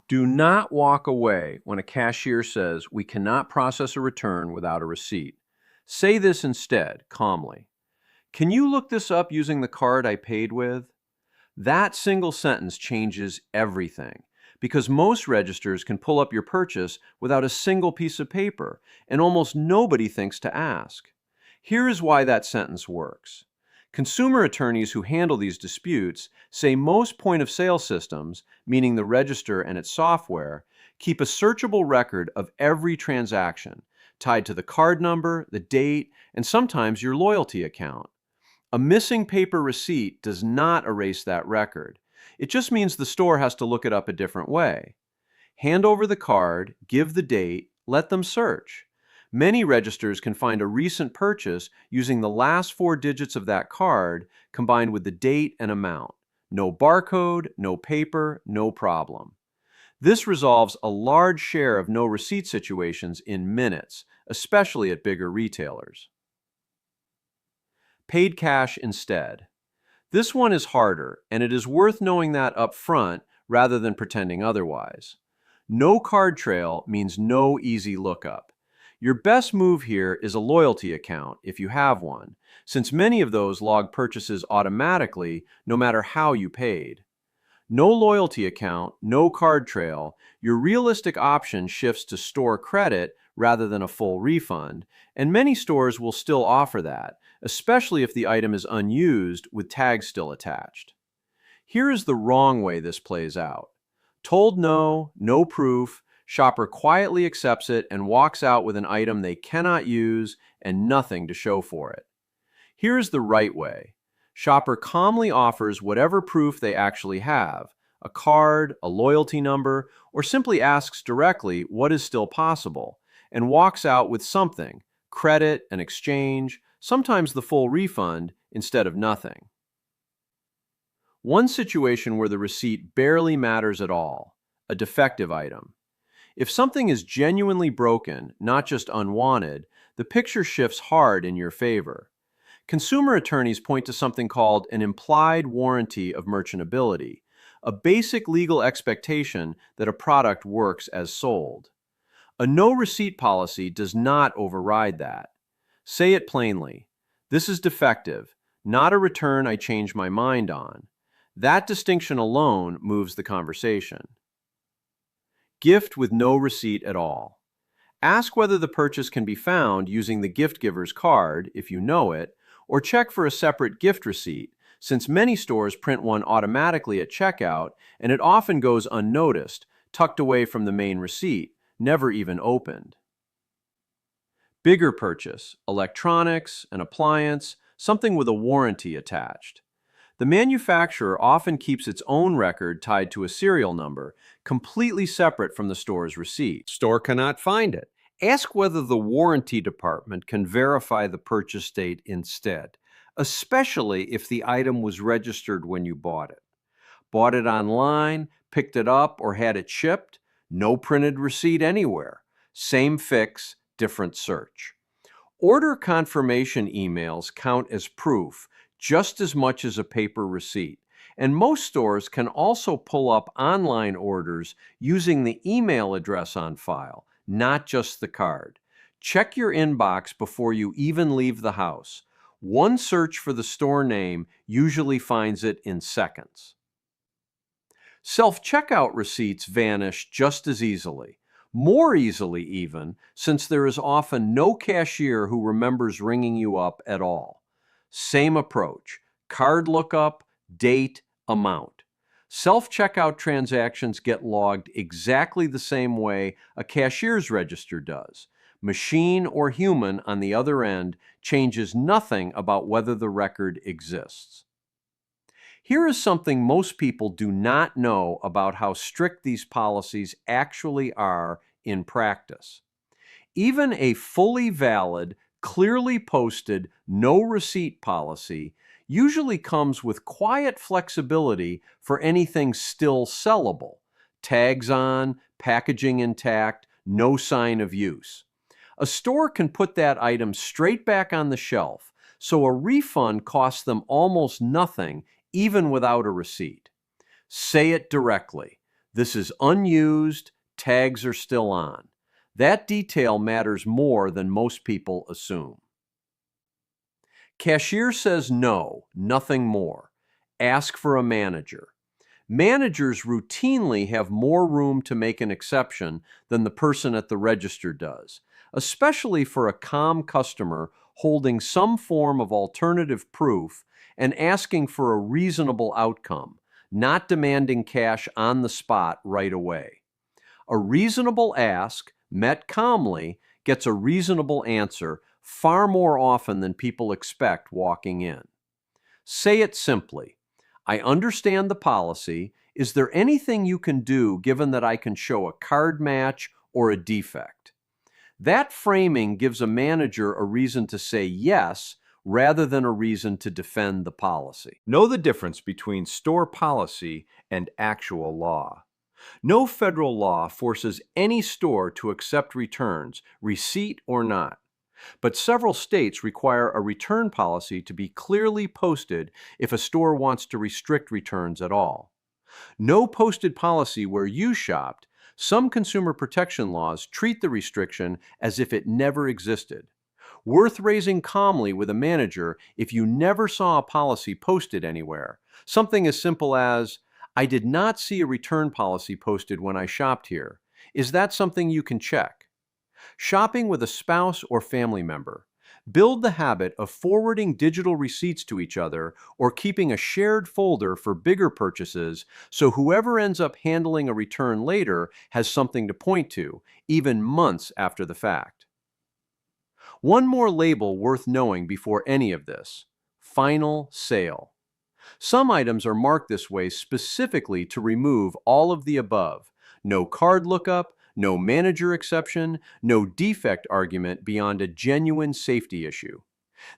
Do not walk away when a cashier says we cannot process a return without a receipt. Say this instead, calmly. Can you look this up using the card I paid with? That single sentence changes everything because most registers can pull up your purchase without a single piece of paper, and almost nobody thinks to ask. Here is why that sentence works. Consumer attorneys who handle these disputes say most point-of-sale systems, meaning the register and its software, keep a searchable record of every transaction, tied to the card number, the date, and sometimes your loyalty account. A missing paper receipt does not erase that record. It just means the store has to look it up a different way. Hand over the card, give the date, let them search. Many registers can find a recent purchase using the last 4 digits of that card combined with the date and amount. No barcode, no paper, no problem. This resolves a large share of no receipt situations in minutes, especially at bigger retailers. Paid cash instead. This one is harder, and it is worth knowing that up front rather than pretending otherwise. No card trail means no easy lookup. Your best move here is a loyalty account, if you have one, since many of those log purchases automatically no matter how you paid. No loyalty account, no card trail, your realistic option shifts to store credit rather than a full refund, and many stores will still offer that, especially if the item is unused with tags still attached. Here is the wrong way this plays out. Told no, no proof, shopper quietly accepts it and walks out with an item they cannot use and nothing to show for it. Here is the right way. Shopper calmly offers whatever proof they actually have, a card, a loyalty number, or simply asks directly what is still possible, and walks out with something, credit, an exchange, sometimes the full refund, instead of nothing. One situation where the receipt barely matters at all, a defective item. If something is genuinely broken, not just unwanted, the picture shifts hard in your favor. Consumer attorneys point to something called an implied warranty of merchantability, a basic legal expectation that a product works as sold. A no receipt policy does not override that. Say it plainly. This is defective, not a return I change my mind on. That distinction alone moves the conversation. Gift with no receipt at all. Ask whether the purchase can be found using the gift giver's card, if you know it, or check for a separate gift receipt, since many stores print one automatically at checkout and it often goes unnoticed, tucked away from the main receipt, never even opened. Bigger purchase, electronics, an appliance, something with a warranty attached. The manufacturer often keeps its own record tied to a serial number, completely separate from the store's receipt. Store cannot find it. Ask whether the warranty department can verify the purchase date instead, especially if the item was registered when you bought it. Bought it online, picked it up, or had it shipped? No printed receipt anywhere. Same fix, different search. Order confirmation emails count as proof just as much as a paper receipt, and most stores can also pull up online orders using the email address on file, not just the card. Check your inbox before you even leave the house. One search for the store name usually finds it in seconds. Self-checkout receipts vanish just as easily, more easily even, since there is often no cashier who remembers ringing you up at all. Same approach, card lookup, date, amount. Self-checkout transactions get logged exactly the same way a cashier's register does. Machine or human on the other end changes nothing about whether the record exists. Here is something most people do not know about how strict these policies actually are in practice. Even a fully valid, clearly posted, no receipt policy usually comes with quiet flexibility for anything still sellable. Tags on, packaging intact, no sign of use. A store can put that item straight back on the shelf, so a refund costs them almost nothing, even without a receipt. Say it directly. This is unused, tags are still on. That detail matters more than most people assume. Cashier says no, nothing more. Ask for a manager. Managers routinely have more room to make an exception than the person at the register does, especially for a calm customer holding some form of alternative proof and asking for a reasonable outcome, not demanding cash on the spot right away. A reasonable ask, met calmly, gets a reasonable answer far more often than people expect walking in. Say it simply. I understand the policy. Is there anything you can do given that I can show a card match or a defect? That framing gives a manager a reason to say yes rather than a reason to defend the policy. Know the difference between store policy and actual law. No federal law forces any store to accept returns, receipt or not. But several states require a return policy to be clearly posted if a store wants to restrict returns at all. No posted policy where you shopped. Some consumer protection laws treat the restriction as if it never existed. Worth raising calmly with a manager if you never saw a policy posted anywhere. Something as simple as, I did not see a return policy posted when I shopped here. Is that something you can check? Shopping with a spouse or family member. Build the habit of forwarding digital receipts to each other or keeping a shared folder for bigger purchases so whoever ends up handling a return later has something to point to, even months after the fact. One more label worth knowing before any of this: final sale. Some items are marked this way specifically to remove all of the above. No card lookup, no manager exception, no defect argument beyond a genuine safety issue.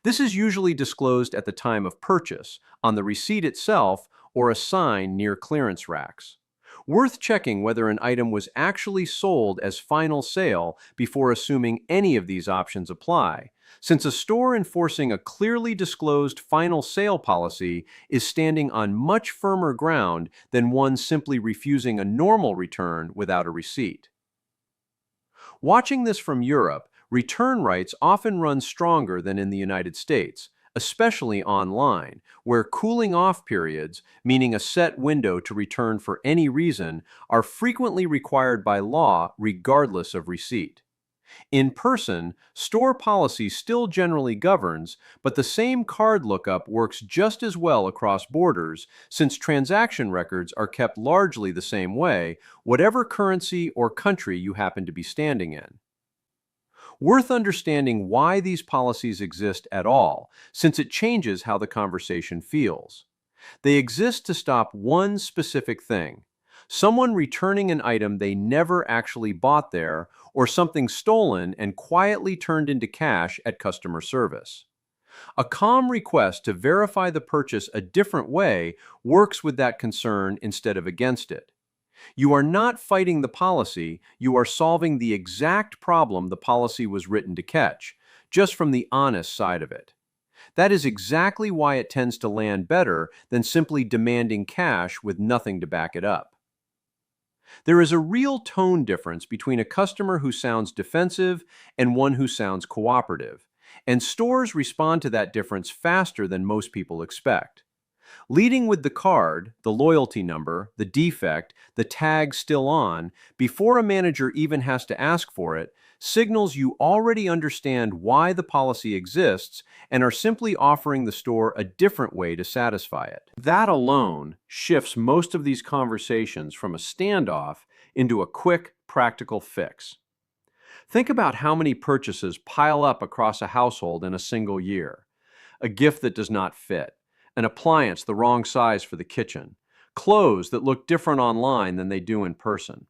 This is usually disclosed at the time of purchase, on the receipt itself, or a sign near clearance racks. Worth checking whether an item was actually sold as final sale before assuming any of these options apply, since a store enforcing a clearly disclosed final sale policy is standing on much firmer ground than one simply refusing a normal return without a receipt. Watching this from Europe, return rights often run stronger than in the United States, especially online, where cooling off periods, meaning a set window to return for any reason, are frequently required by law regardless of receipt. In person, store policy still generally governs, but the same card lookup works just as well across borders since transaction records are kept largely the same way, whatever currency or country you happen to be standing in. Worth understanding why these policies exist at all, since it changes how the conversation feels. They exist to stop one specific thing: someone returning an item they never actually bought there, or something stolen and quietly turned into cash at customer service. A calm request to verify the purchase a different way works with that concern instead of against it. You are not fighting the policy, you are solving the exact problem the policy was written to catch, just from the honest side of it. That is exactly why it tends to land better than simply demanding cash with nothing to back it up. There is a real tone difference between a customer who sounds defensive and one who sounds cooperative, and stores respond to that difference faster than most people expect. Leading with the card, the loyalty number, the defect, the tag still on, before a manager even has to ask for it, signals you already understand why the policy exists and are simply offering the store a different way to satisfy it. That alone shifts most of these conversations from a standoff into a quick, practical fix. Think about how many purchases pile up across a household in a single year. A gift that does not fit, an appliance the wrong size for the kitchen, clothes that look different online than they do in person.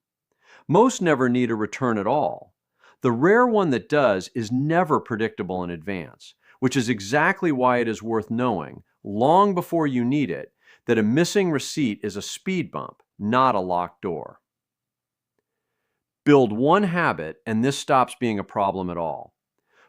Most never need a return at all. The rare one that does is never predictable in advance, which is exactly why it is worth knowing, long before you need it, that a missing receipt is a speed bump, not a locked door. Build one habit, and this stops being a problem at all.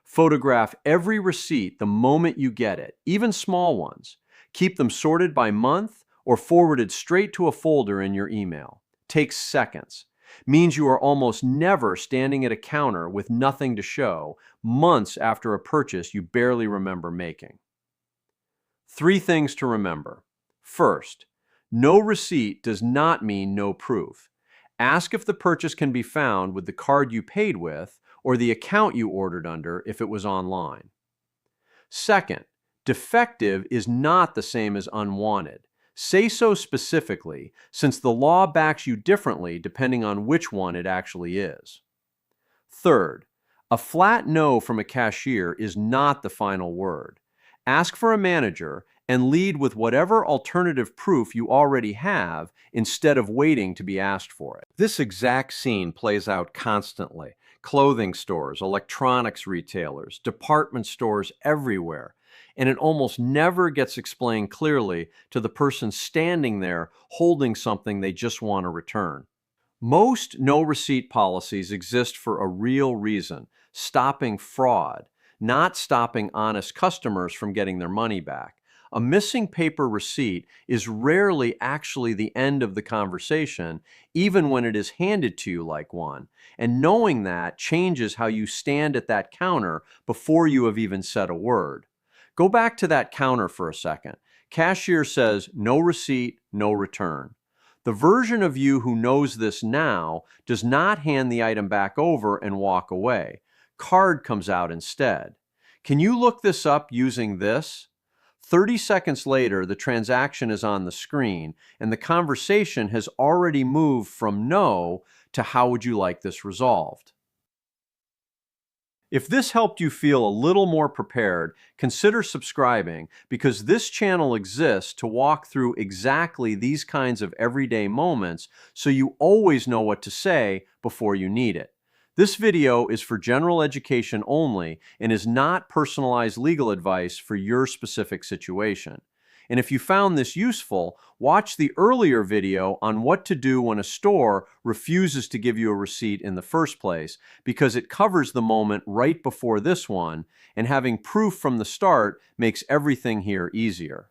Photograph every receipt the moment you get it, even small ones. Keep them sorted by month or forwarded straight to a folder in your email. takes seconds. Means you are almost never standing at a counter with nothing to show, months after a purchase you barely remember making. 3 things to remember. First, no receipt does not mean no proof. Ask if the purchase can be found with the card you paid with or the account you ordered under if it was online. Second, defective is not the same as unwanted. Say so specifically, since the law backs you differently depending on which one it actually is. Third, a flat no from a cashier is not the final word. Ask for a manager and lead with whatever alternative proof you already have instead of waiting to be asked for it. This exact scene plays out constantly. Clothing stores, electronics retailers, department stores everywhere. And it almost never gets explained clearly to the person standing there holding something they just want to return. Most no receipt policies exist for a real reason, stopping fraud, not stopping honest customers from getting their money back. A missing paper receipt is rarely actually the end of the conversation, even when it is handed to you like one. And knowing that changes how you stand at that counter before you have even said a word. Go back to that counter for a second. Cashier says, no receipt, no return. The version of you who knows this now does not hand the item back over and walk away. Card comes out instead. Can you look this up using this? 30 seconds later, the transaction is on the screen, and the conversation has already moved from no to how would you like this resolved? If this helped you feel a little more prepared, consider subscribing because this channel exists to walk through exactly these kinds of everyday moments so you always know what to say before you need it. This video is for general education only and is not personalized legal advice for your specific situation. And if you found this useful, watch the earlier video on what to do when a store refuses to give you a receipt in the first place, because it covers the moment right before this one, and having proof from the start makes everything here easier.